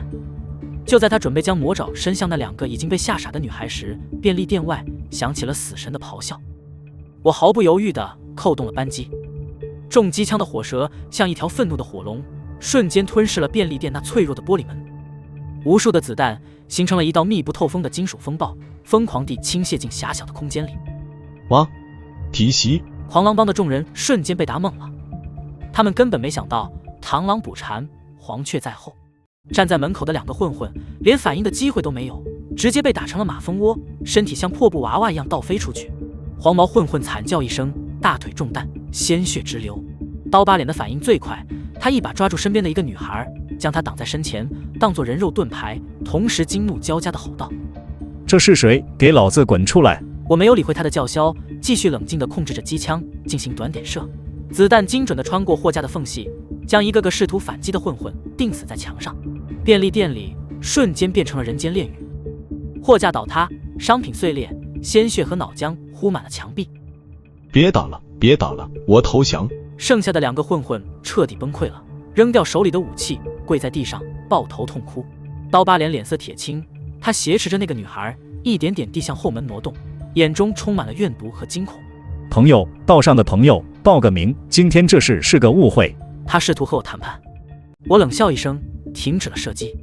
就在他准备将魔爪伸向那2个已经被吓傻的女孩时，便利店外响起了死神的咆哮。我毫不犹豫地扣动了扳机，重机枪的火舌像一条愤怒的火龙，瞬间吞噬了便利店那脆弱的玻璃门。无数的子弹形成了一道密不透风的金属风暴，疯狂地倾泻进狭小的空间里。哇！提袭！狂狼帮的众人瞬间被打懵了，他们根本没想到螳螂捕蝉，黄雀在后。站在门口的2个混混连反应的机会都没有，直接被打成了马蜂窝，身体像破布娃娃一样倒飞出去。黄毛混混惨叫一声，大腿中弹，鲜血直流。刀疤脸的反应最快，他一把抓住身边的一个女孩，将她挡在身前，当作人肉盾牌，同时惊怒交加地吼道：“这是谁？给老子滚出来！”我没有理会他的叫嚣，继续冷静地控制着机枪进行短点射，子弹精准地穿过货架的缝隙，将一个个试图反击的混混钉死在墙上。便利店里瞬间变成了人间炼狱，货架倒塌，商品碎裂，鲜血和脑浆糊满了墙壁。别打了，别打了，我投降！剩下的2个混混彻底崩溃了，扔掉手里的武器，跪在地上抱头痛哭。刀疤脸脸色铁青，他挟持着那个女孩，一点点地向后门挪动，眼中充满了怨毒和惊恐。朋友，道上的朋友，报个名，今天这事是个误会。他试图和我谈判，我冷笑一声，停止了射击。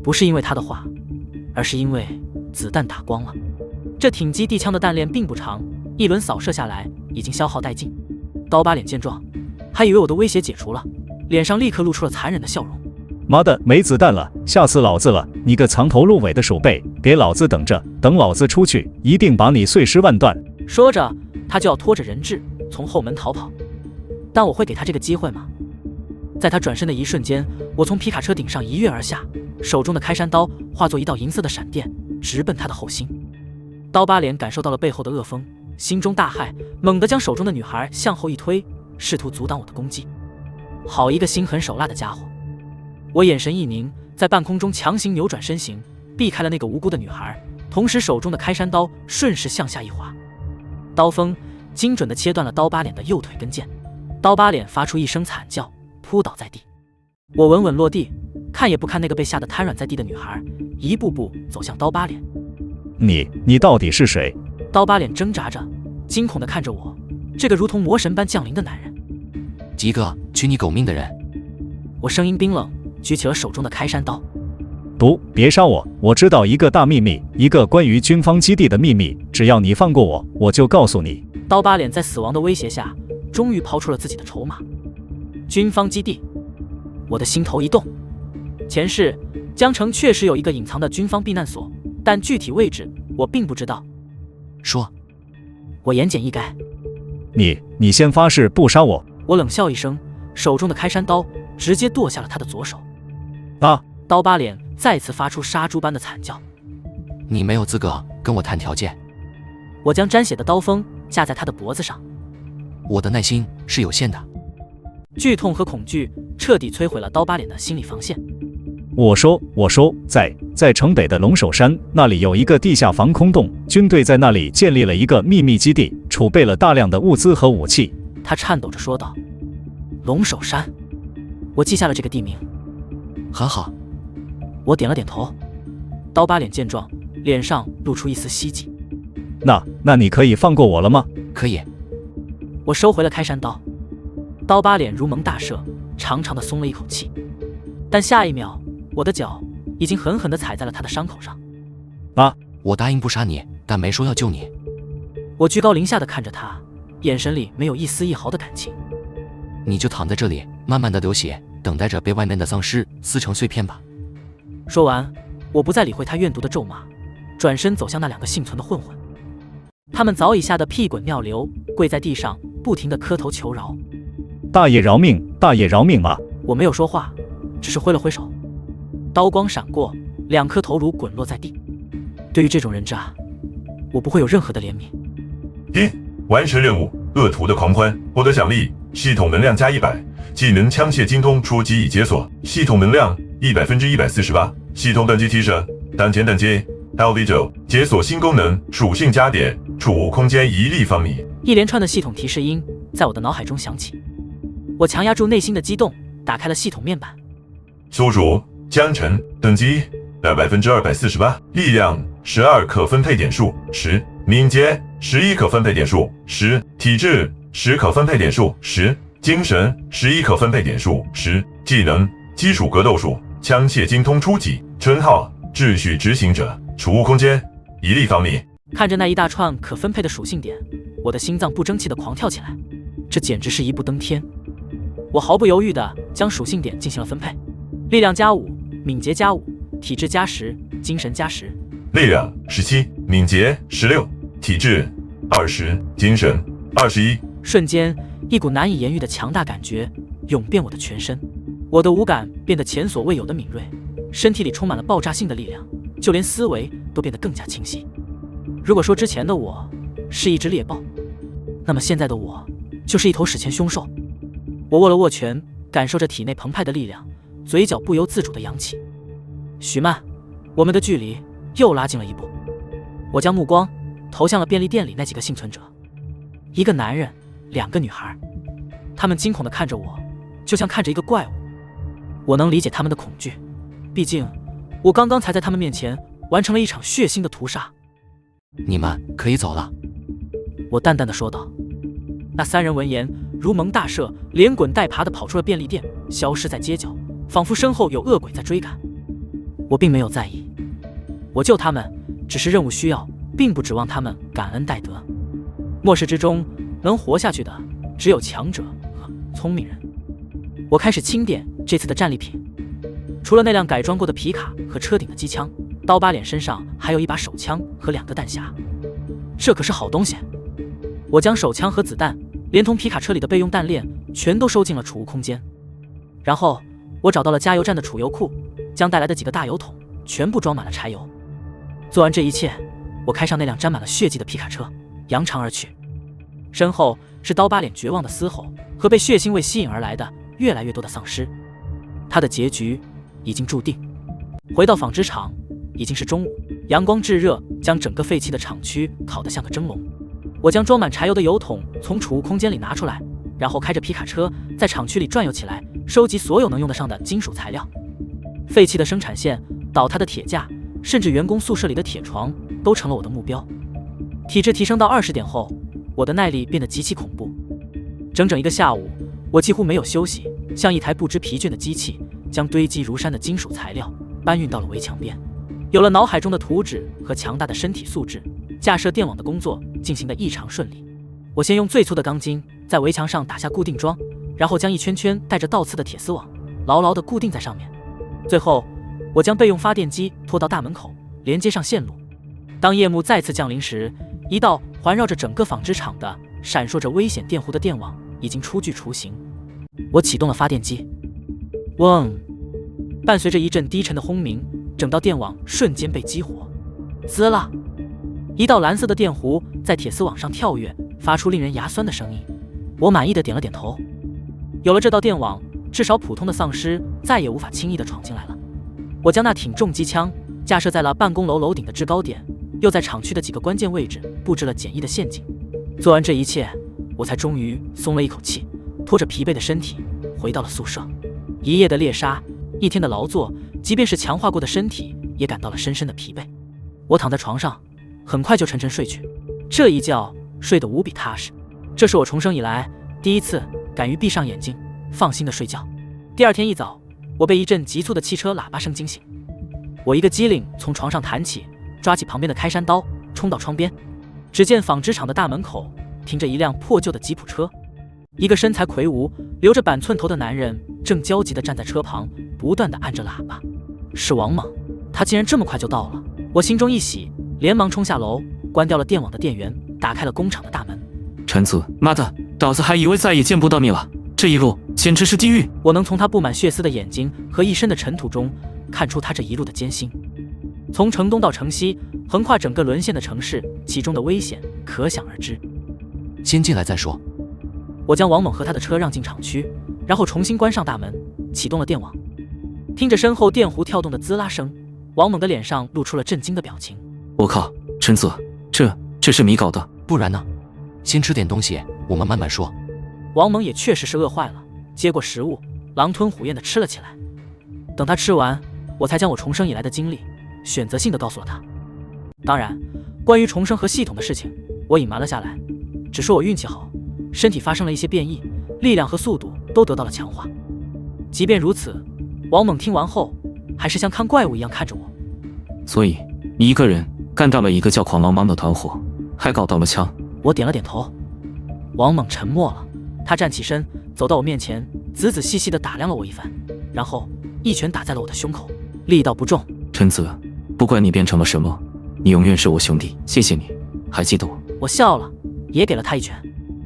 不是因为他的话，而是因为子弹打光了。这挺基地枪的弹链并不长，一轮扫射下来已经消耗殆尽。刀疤脸见状，还以为我的威胁解除了，脸上立刻露出了残忍的笑容。妈的，没子弹了，吓死老子了！你个藏头露尾的鼠辈，给老子等着，等老子出去，一定把你碎尸万段！说着，他就要拖着人质从后门逃跑。但我会给他这个机会吗？在他转身的一瞬间，我从皮卡车顶上一跃而下，手中的开山刀化作一道银色的闪电，直奔他的后心。刀疤脸感受到了背后的恶风，心中大骇，猛地将手中的女孩向后一推，试图阻挡我的攻击。好一个心狠手辣的家伙！我眼神一凝，在半空中强行扭转身形，避开了那个无辜的女孩，同时手中的开山刀顺势向下一划，刀锋精准地切断了刀疤脸的右腿根腱。刀疤脸发出一声惨叫，扑倒在地。我稳稳落地，看也不看那个被吓得瘫软在地的女孩，一步步走向刀疤脸。你到底是谁？刀疤脸挣扎着，惊恐地看着我，这个如同魔神般降临的男人。吉哥，取你狗命的人！我声音冰冷，举起了手中的开山刀。别杀我！我知道一个大秘密，一个关于军方基地的秘密。只要你放过我，我就告诉你。刀疤脸在死亡的威胁下，终于抛出了自己的筹码。军方基地，我的心头一动。前世，江城确实有一个隐藏的军方避难所，但具体位置我并不知道。说，我言简意赅。你先发誓不杀我。我冷笑一声，手中的开山刀直接剁下了他的左手。啊！刀疤脸再次发出杀猪般的惨叫。你没有资格跟我谈条件。我将沾血的刀锋架在他的脖子上。我的耐心是有限的。剧痛和恐惧彻底摧毁了刀疤脸的心理防线。我说，在城北的龙首山那里有一个地下防空洞，军队在那里建立了一个秘密基地，储备了大量的物资和武器。他颤抖着说道：“龙首山。”我记下了这个地名。很好。我点了点头。刀疤脸见状，脸上露出一丝希冀。那你可以放过我了吗？可以。我收回了开山刀。刀疤脸如蒙大赦，长长的松了一口气。但下一秒，我的脚已经狠狠地踩在了他的伤口上。我答应不杀你，但没说要救你。我居高临下地看着他，眼神里没有一丝一毫的感情。你就躺在这里，慢慢的流血，等待着被外面的丧尸撕成碎片吧。说完，我不再理会他怨毒的咒骂，转身走向那两个幸存的混混。他们早已吓得屁滚尿流，跪在地上，不停地磕头求饶。大爷饶命！大爷饶命啊！我没有说话，只是挥了挥手。刀光闪过，两颗头颅滚落在地。对于这种人渣，我不会有任何的怜悯。完成任务，恶徒的狂欢，获得奖励，系统能量加100，技能枪械精通初级已解锁，系统能量100%148，系统等级提升，当前等级 LV9，解锁新功能，属性加点，储物空间1立方米。一连串的系统提示音在我的脑海中响起，我强压住内心的激动，打开了系统面板。宿主江城，等级248%，力量12可分配点数10，敏捷11可分配点数10，体质10可分配点数10，精神11可分配点数10，技能基础格斗术，枪械精通初级，称号秩序执行者，储物空间1立方米。看着那一大串可分配的属性点，我的心脏不争气地狂跳起来，这简直是一步登天。我毫不犹豫地将属性点进行了分配，力量加5，敏捷加5，体质加10，精神加10。力量17，敏捷16，体质20，精神21。瞬间，一股难以言喻的强大感觉涌遍我的全身，我的五感变得前所未有的敏锐，身体里充满了爆炸性的力量，就连思维都变得更加清晰。如果说之前的我是一只猎豹，那么现在的我就是一头史前凶兽。我握了握拳，感受着体内澎湃的力量，嘴角不由自主地扬起。许曼，我们的距离又拉近了一步。我将目光投向了便利店里那几个幸存者，一个男人，2个女孩，他们惊恐地看着我，就像看着一个怪物。我能理解他们的恐惧，毕竟我刚刚才在他们面前完成了一场血腥的屠杀。你们可以走了。我淡淡地说道。那3人闻言如蒙大赦，连滚带爬地跑出了便利店，消失在街角，仿佛身后有恶鬼在追赶。我并没有在意，我救他们只是任务需要，并不指望他们感恩戴德。末世之中能活下去的只有强者和聪明人。我开始清点这次的战利品，除了那辆改装过的皮卡和车顶的机枪，刀疤脸身上还有一把手枪和2个弹匣，这可是好东西。我将手枪和子弹连同皮卡车里的备用弹链全都收进了储物空间，然后我找到了加油站的储油库，将带来的几个大油桶全部装满了柴油。做完这一切，我开上那辆沾满了血迹的皮卡车，扬长而去。身后是刀疤脸绝望的嘶吼和被血腥味吸引而来的越来越多的丧尸。他的结局已经注定。回到纺织厂，已经是中午，阳光炙热，将整个废弃的厂区烤得像个蒸笼。我将装满柴油的油桶从储物空间里拿出来，然后开着皮卡车在厂区里转悠起来，收集所有能用得上的金属材料。废弃的生产线、倒塌的铁架，甚至员工宿舍里的铁床，都成了我的目标。体质提升到20点后，我的耐力变得极其恐怖。整整一个下午，我几乎没有休息，像一台不知疲倦的机器，将堆积如山的金属材料搬运到了围墙边。有了脑海中的图纸和强大的身体素质，架设电网的工作进行得异常顺利。我先用最粗的钢筋在围墙上打下固定桩，然后将一圈圈带着倒刺的铁丝网牢牢地固定在上面。最后，我将备用发电机拖到大门口，连接上线路。当夜幕再次降临时，一道环绕着整个纺织厂的闪烁着危险电弧的电网已经初具雏形。我启动了发电机，嗡！伴随着一阵低沉的轰鸣，整道电网瞬间被激活。滋啦！一道蓝色的电弧在铁丝网上跳跃，发出令人牙酸的声音。我满意的点了点头。有了这道电网，至少普通的丧尸再也无法轻易地闯进来了。我将那挺重机枪架设在了办公楼楼顶的制高点，又在厂区的几个关键位置布置了简易的陷阱。做完这一切，我才终于松了一口气，拖着疲惫的身体回到了宿舍。一夜的猎杀，一天的劳作，即便是强化过的身体也感到了深深的疲惫。我躺在床上，很快就沉沉睡去。这一觉睡得无比踏实，这是我重生以来第一次敢于闭上眼睛放心的睡觉。第二天一早，我被一阵急促的汽车喇叭声惊醒。我一个机灵从床上弹起，抓起旁边的开山刀，冲到窗边。只见纺织厂的大门口停着一辆破旧的吉普车，一个身材魁梧、留着板寸头的男人正焦急地站在车旁，不断地按着喇叭。是王猛，他竟然这么快就到了。我心中一喜，连忙冲下楼，关掉了电网的电源，打开了工厂的大门。陈子，妈的，老子还以为再也见不到你了，这一路简直是地狱。我能从他布满血丝的眼睛和一身的尘土中看出他这一路的艰辛。从城东到城西，横跨整个沦陷的城市，其中的危险可想而知。先进来再说。我将王猛和他的车让进厂区，然后重新关上大门，启动了电网。听着身后电弧跳动的滋啦声，王猛的脸上露出了震惊的表情。我靠，陈子，这是你搞的？不然呢？先吃点东西，我们慢慢说。王猛也确实是饿坏了，接过食物，狼吞虎咽地吃了起来。等他吃完，我才将我重生以来的经历选择性地告诉了他。当然，关于重生和系统的事情，我隐瞒了下来，只说我运气好，身体发生了一些变异，力量和速度都得到了强化。即便如此，王猛听完后还是像看怪物一样看着我。所以你一个人干掉了一个叫狂狼帮的团伙，还搞到了枪？我点了点头。王猛沉默了，他站起身，走到我面前，仔仔细细地打量了我一番，然后一拳打在了我的胸口，力道不重。陈子，不管你变成了什么，你永远是我兄弟，谢谢你，还记得我。我笑了，也给了他一拳。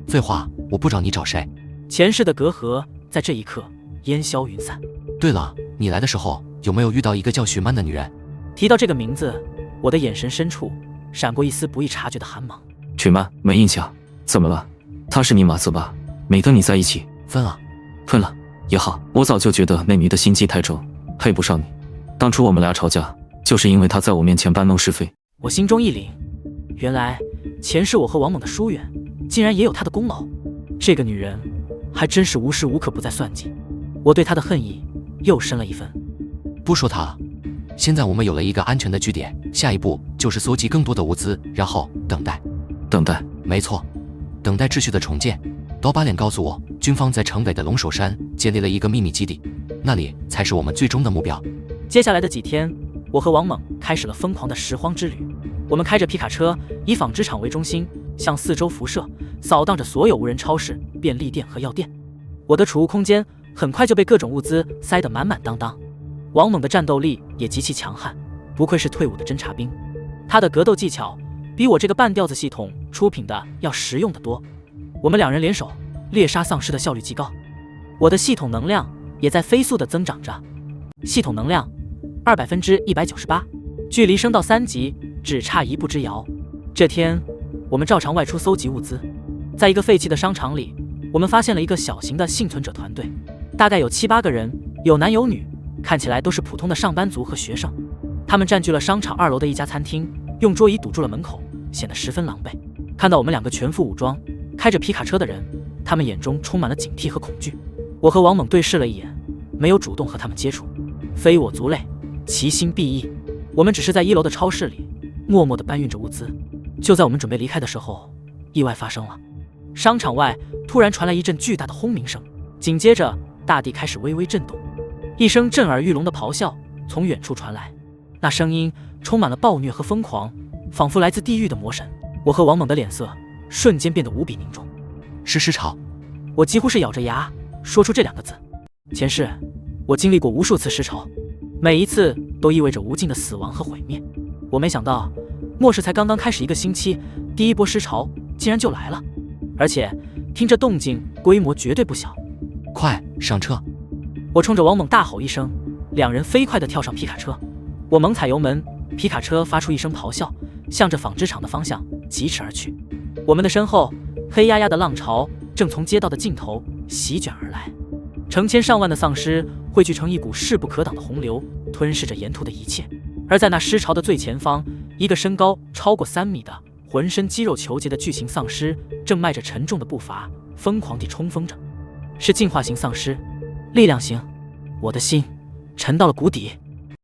废话，我不找你找谁？前世的隔阂在这一刻烟消云散。对了，你来的时候有没有遇到一个叫许曼的女人？提到这个名字，我的眼神深处闪过一丝不易察觉的寒芒。曲曼，没印象。怎么了？她是你马子吧？没跟你在一起？分了。分了也好，我早就觉得那女的心机太重，配不上你。当初我们俩吵架，就是因为她在我面前搬弄是非。我心中一凛，原来前世我和王猛的疏远，竟然也有她的功劳。这个女人还真是无时无刻不在算计。我对她的恨意又深了一分。不说她了，现在我们有了一个安全的据点，下一步就是搜集更多的物资，然后等待。等待？没错，等待秩序的重建。刀疤脸告诉我，军方在城北的龙首山建立了一个秘密基地，那里才是我们最终的目标。接下来的几天，我和王猛开始了疯狂的拾荒之旅。我们开着皮卡车，以纺织厂为中心，向四周辐射，扫荡着所有无人超市、便利店和药店。我的储物空间很快就被各种物资塞得满满当当。王猛的战斗力也极其强悍，不愧是退伍的侦察兵，他的格斗技巧比我这个半吊子系统出品的要实用得多。我们两人联手猎杀丧尸的效率极高，我的系统能量也在飞速地增长着。系统能量200%198%，距离升到3级只差一步之遥。这天，我们照常外出搜集物资，在一个废弃的商场里，我们发现了一个小型的幸存者团队，大概有7、8个人，有男有女，看起来都是普通的上班族和学生。他们占据了商场2楼的一家餐厅，用桌椅堵住了门口，显得十分狼狈。看到我们2个全副武装、开着皮卡车的人，他们眼中充满了警惕和恐惧。我和王猛对视了一眼，没有主动和他们接触。非我族类，其心必异。我们只是在1楼的超市里默默地搬运着物资。就在我们准备离开的时候，意外发生了。商场外突然传来一阵巨大的轰鸣声，紧接着大地开始微微震动，一声震耳欲聋的咆哮从远处传来。那声音充满了暴虐和疯狂，仿佛来自地狱的魔神。我和王猛的脸色瞬间变得无比凝重。是尸潮。我几乎是咬着牙说出这2个字。前世我经历过无数次尸潮，每一次都意味着无尽的死亡和毁灭。我没想到末世才刚刚开始1个星期，第一波尸潮竟然就来了，而且听这动静规模绝对不小。快上车！我冲着王猛大吼一声，2人飞快地跳上皮卡车。我猛踩油门，皮卡车发出一声咆哮，向着纺织厂的方向疾驰而去。我们的身后，黑压压的浪潮正从街道的尽头席卷而来，成千上万的丧尸汇聚成一股势不可挡的洪流，吞噬着沿途的一切。而在那尸潮的最前方，一个身高超过3米的、浑身肌肉虬结的巨型丧尸正迈着沉重的步伐，疯狂地冲锋着。是进化型丧尸，力量型。我的心沉到了谷底。